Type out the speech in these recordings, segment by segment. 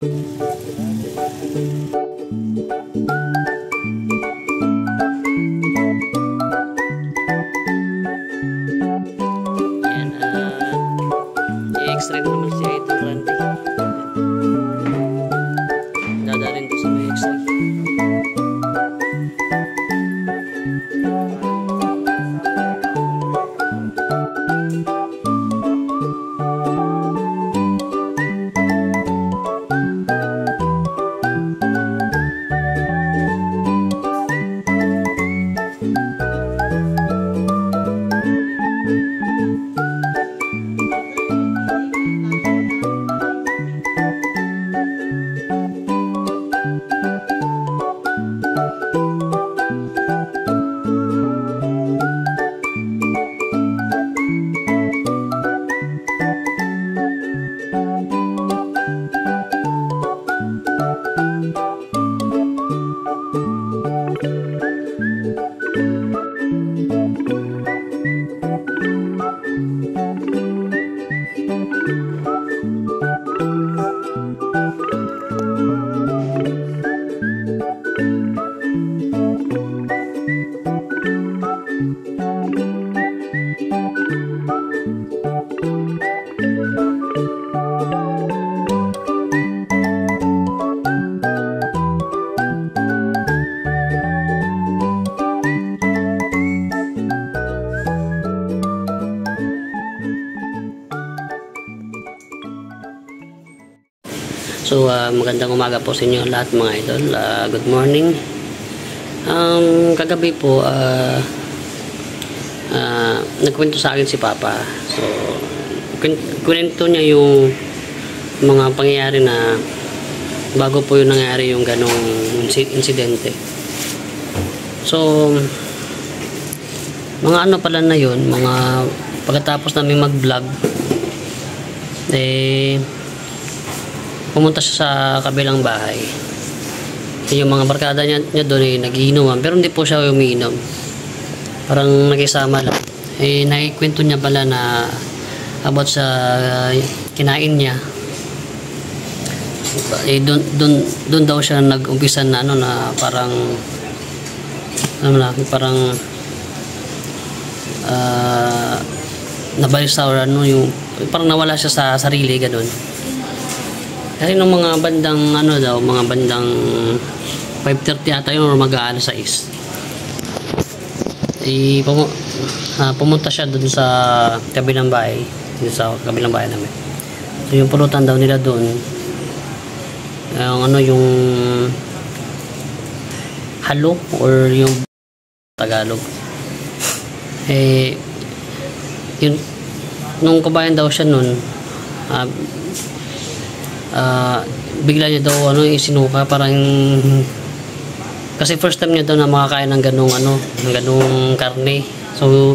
Ayan, i-extray naman siya itong Randy. Dadarin doon sa may extray. So, magandang umaga po sa inyo lahat mga idol. Good morning. Kagabi po, nagkwento sa akin si Papa. So, kwento niya yung mga pangyayari na bago po yung nangyari yung ganong insidente. So, mga ano pala na yun, mga pagkatapos namin mag-vlog, pumunta siya sa kabilang bahay. Yung mga barkada niya doon nagiinuman, pero hindi po siya umiinom. Parang nakisama lang. Nakikwento niya pala na about sa kinain niya. Doon daw siya nag-umpisa na na parang nabalisa or yung parang nawala siya sa sarili ganun. Kasi nung mga bandang mga bandang 5:30 ata yun or mag-aalas 6. Pumunta siya dun sa kabilang bahay. Dun sa kabilang bahay namin. So yung pulutan daw nila dun, yung halo or yung Tagalog. Yun, nung kabayan daw siya nun, bigla niya daw isinuka parang kasi first time niya daw na makakain ng ganung karne. So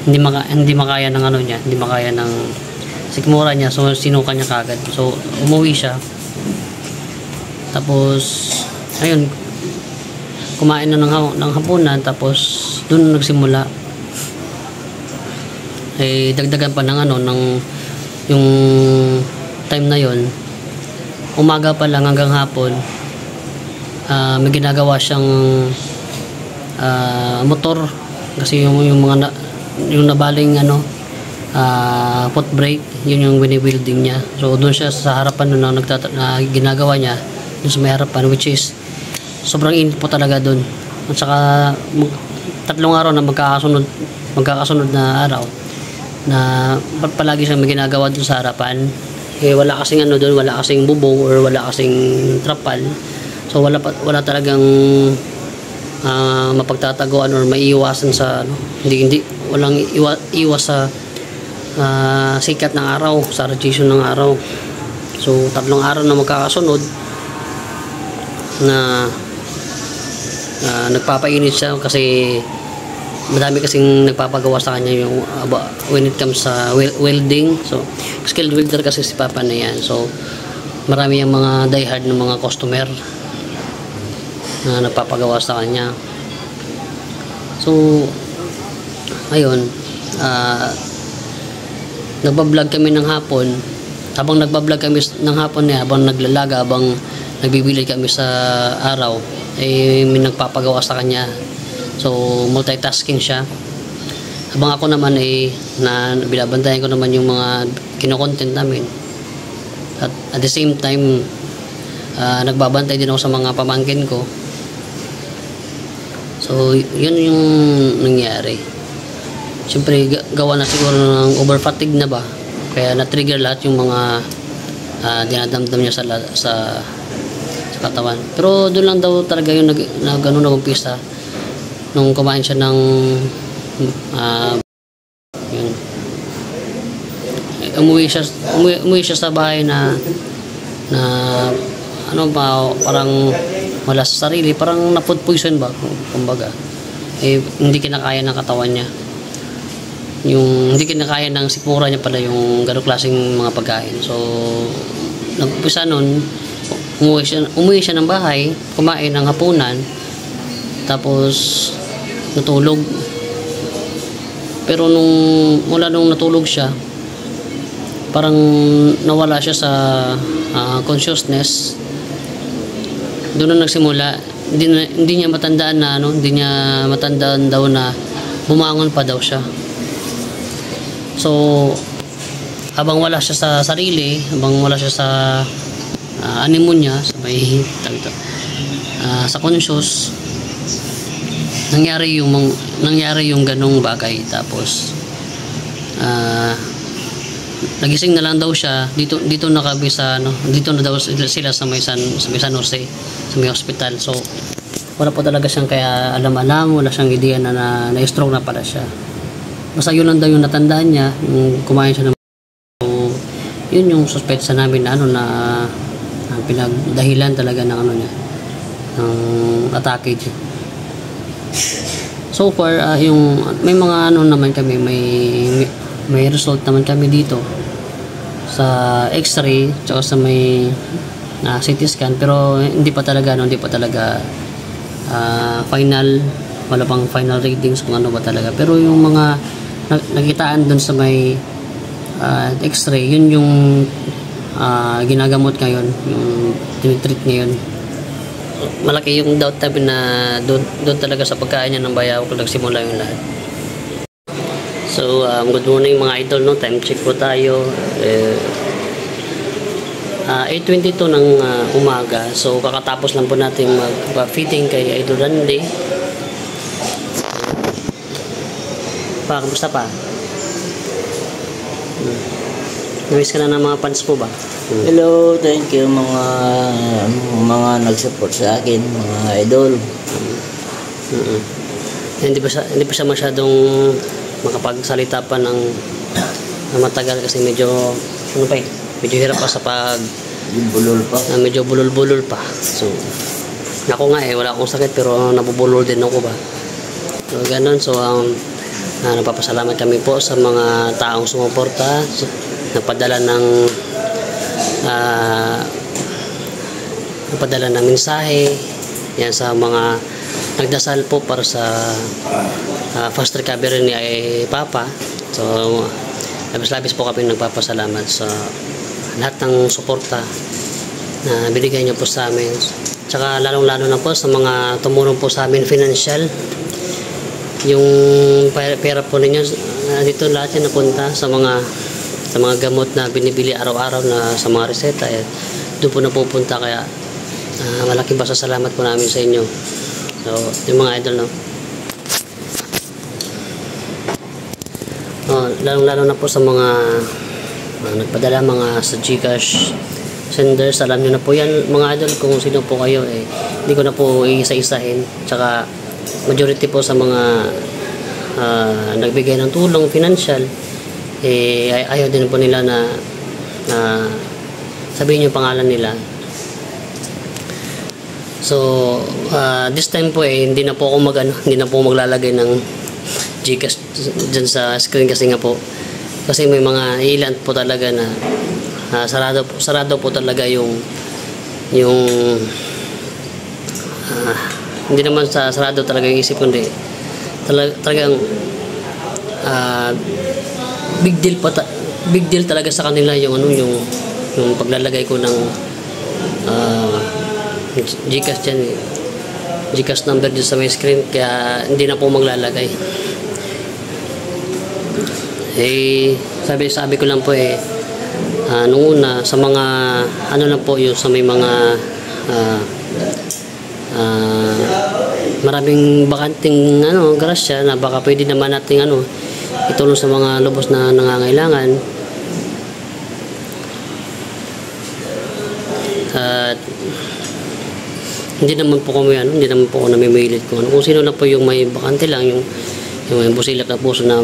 hindi makaya ng hindi makaya ng sikmura niya, so sinuka niya kagad. So umuwi siya, tapos ayun, kumain na ng hapunan, tapos doon nagsimula dagdagan pa ng yung time na yon. Umaga pa lang hanggang hapon, may ginagawa siyang motor kasi yung nabaling foot brake, yun yung binibuilding niya. So doon siya sa harapan na ginagawa niya, doon sa may harapan, which is sobrang init po talaga doon. At saka 3 araw na magkakasunod na araw na palagi siyang may ginagawa doon sa harapan. Wala kasing doon, wala kasing bubong or wala kasing trapal. So wala talagang mapagtataguan or maiiwasan sa walang iwas sa sikat ng araw, sa radiation ng araw. So 3 araw na magkakasunod na nagpapainit siya kasi madami kasing nagpapagawa sa kanya yung when it comes sa welding. So skilled welder kasi si Papa na yan. So marami yung mga diehard ng mga customer na nagpapagawa sa kanya. So ayun, nagbablog kami ng hapon, habang nagbablog kami ng hapon niya, habang naglalaga, habang nagbibili kami sa araw, may nagpapagawa sa kanya. So multitasking siya. Habang ako naman na binabantayan ko naman yung mga kino-content namin. At the same time, nagbabantay din ako sa mga pamangkin ko. So yun yung nangyari. Siyempre gawa na siguro ng overfatigue na ba, kaya na-trigger lahat yung mga dinadamdam niya sa katawan. Pero doon lang daw talaga yung gano'n nag-umpisa nung kumain siya ng yun. Umuwi siya sa bahay na ano ba, parang wala sa sarili, parang na-food poison ba, kumbaga. Hindi kinakaya ng katawan niya. Hindi kinakaya ng sikmura niya pala yung ganong klaseng mga pagkain. So nagpisa nun, umuwi siya ng bahay, kumain ng hapunan, tapos natulog. Pero mula nung natulog siya, parang nawala siya sa consciousness. Doon na nagsimula, hindi niya matandaan daw na bumangon pa daw siya. So habang wala siya sa sarili, habang wala siya sa animo niya, sa conscious, nangyari yung ganong bagay. Tapos nagising na lang daw siya dito na kami dito na daw sila sa may San Jose, sa may hospital. So wala po talaga siyang kaya alam, wala siyang idea na na-stroke na pala siya. Basta yun lang daw yung natandaan niya, yung kumain siya ng yun yung suspetsa namin na na pinagdahilan talaga ng ng atake niya. So far, may mga naman kami, may result naman kami dito sa X-ray tsaka sa may CT scan, pero hindi pa talaga final, wala pang final readings kung ano ba talaga. Pero yung mga nakitaan dun sa may X-ray, yun yung ginagamot ngayon, yung tinitreat ngayon. Malaki yung doubt namin na doon talaga sa pagkain niya ng bayaw kung nagsimula yung lahat. So good morning mga idol, no? Time check po tayo. 8:22 ng umaga. So kakatapos lang po natin mag-feeding kay Idol Randy. Kamusta pa? Namiss ka na ng mga fans mo ba? Hello, thank you mga nag-support sa akin, mga idol. Hindi pa siya masyadong makapagsalita pa ng matagal kasi medyo hirap pa sa bulol pa. Medyo bulol-bulol pa. So ako nga wala akong sakit pero nabubulol din ako ba. So ganun. So napapasalamat kami po sa mga taong sumuporta, napadala ng mensahe yan sa mga nagdasal po para sa fast recovery ni Papa. So labis-labis po kami nagpapasalamat sa lahat ng suporta na binigay niyo po sa amin, tsaka lalong-lalo na po sa mga tumulong po sa amin financial. Yung pera po ninyo dito lahat yan napunta sa mga gamot na binibili araw-araw na sa mga reseta, doon po napupunta. Kaya malaking pasasalamat po namin sa inyo. So yung mga idol, no, lalong-lalo na po sa mga nagpadala, mga sa GCash senders, alam nyo na po yan mga idol kung sino po kayo. Hindi ko na po isa-isahin. Tsaka majority po sa mga nagbigay ng tulong financial, ayaw din po nila na sabihin yung pangalan nila. So this time po hindi na po ako hindi na po maglalagay ng GCash dyan sa screen kasi nga po, kasi may mga ilan po talaga na sarado po talaga yung hindi naman sa sarado talaga yung isip, kundi talagang big deal big deal talaga sa kanila yung ano, yung paglalagay ko ng GCash dyan eh. GCash number dyan sa my screen, kaya hindi na po maglalagay. Eh, sabi ko lang po eh, nung una, sa mga, ano lang po yung sa may mga, maraming bakanting, grasya na baka pwede naman nating, itulong sa mga lubos na nangangailangan. At, hindi naman po ako namimilit kung sino lang po yung may bakante lang, yung busilak na puso na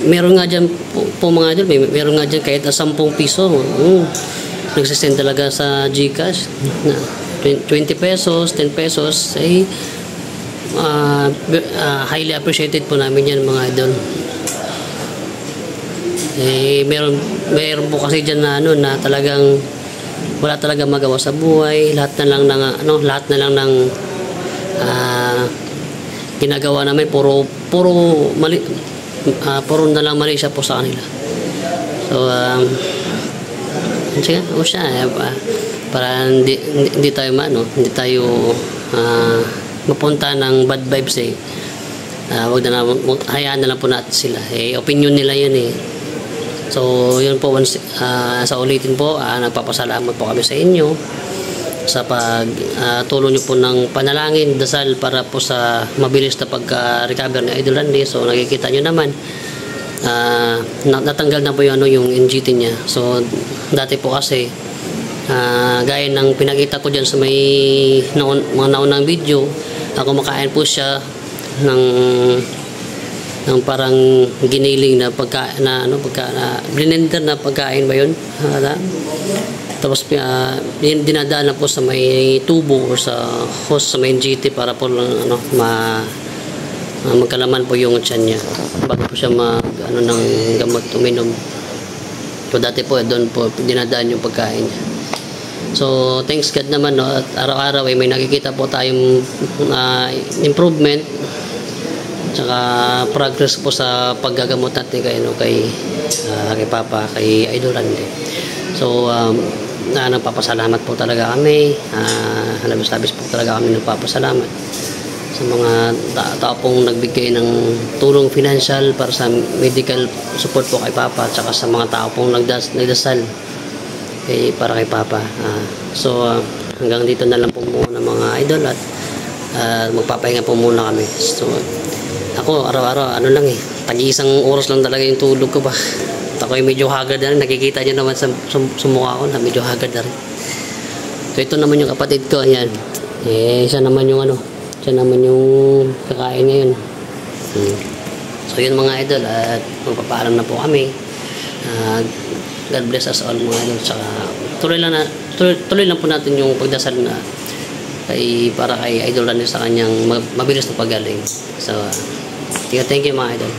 meron nga dyan po mga idol, meron nga dyan kahit 10 piso, nagsisend talaga sa GCash na 20 pesos, 10 pesos, ay highly appreciated po namin yan mga idol. Eh, meron po kasi dyan na talagang wala talaga magawa sa buhay, lahat na lang ng ginagawa namin puro mali, puro na lang mali siya po sa kanila. So sige, para hindi tayo mapunta ng bad vibes eh. Wag na lang, hayaan na lang po natin sila. Eh, opinion nila 'yan eh. So, yun po, sa ulitin po, nagpapasalamat po kami sa inyo sa tulong nyo po ng panalangin, dasal para po sa mabilis na pagka-recover ni Idol Randy. So, nakikita nyo naman, natanggal na po yung NGT niya. So, dati po kasi, gaya ng pinakita ko dyan sa mga naunang video, kumakain po siya ng parang giniling na blender na pagkain ba yun? Tapos dinadaan na po sa may tubo o sa hose sa may GT para po lang magkalaman po yung tiyan niya bago po siya ng gamot uminom. So dati po doon po dinadaan yung pagkain niya. So thanks God naman, at araw-araw may nakikita po tayong improvement tsaka progress po sa paggagamot natin kay Papa, kay Idol Randy. So nagpapasalamat po talaga kami, labis-labis po talaga kami nagpapasalamat sa mga tao pong nagbigay ng tulong financial para sa medical support po kay Papa, tsaka sa mga tao pong nagdasal para kay Papa. So hanggang dito na lang po muna mga idol, at magpapahinga po muna kami. So ako araw-araw tag-iisang oras lang talaga yung tulog ko ba. Ako ay medyo haggard na rin, nakikita nyo naman sa mukha ko na medyo haggard na rin. So ito naman yung kapatid ko, ayan. Siya naman yung kakain ngayon. So yun mga idol, at magpapaalam na po kami. God bless us all mga idol. Saka tuloy lang po natin yung pagdasal na para kay Idol Randy sa kanyang mabilis na pagaling. So thank you mga idol.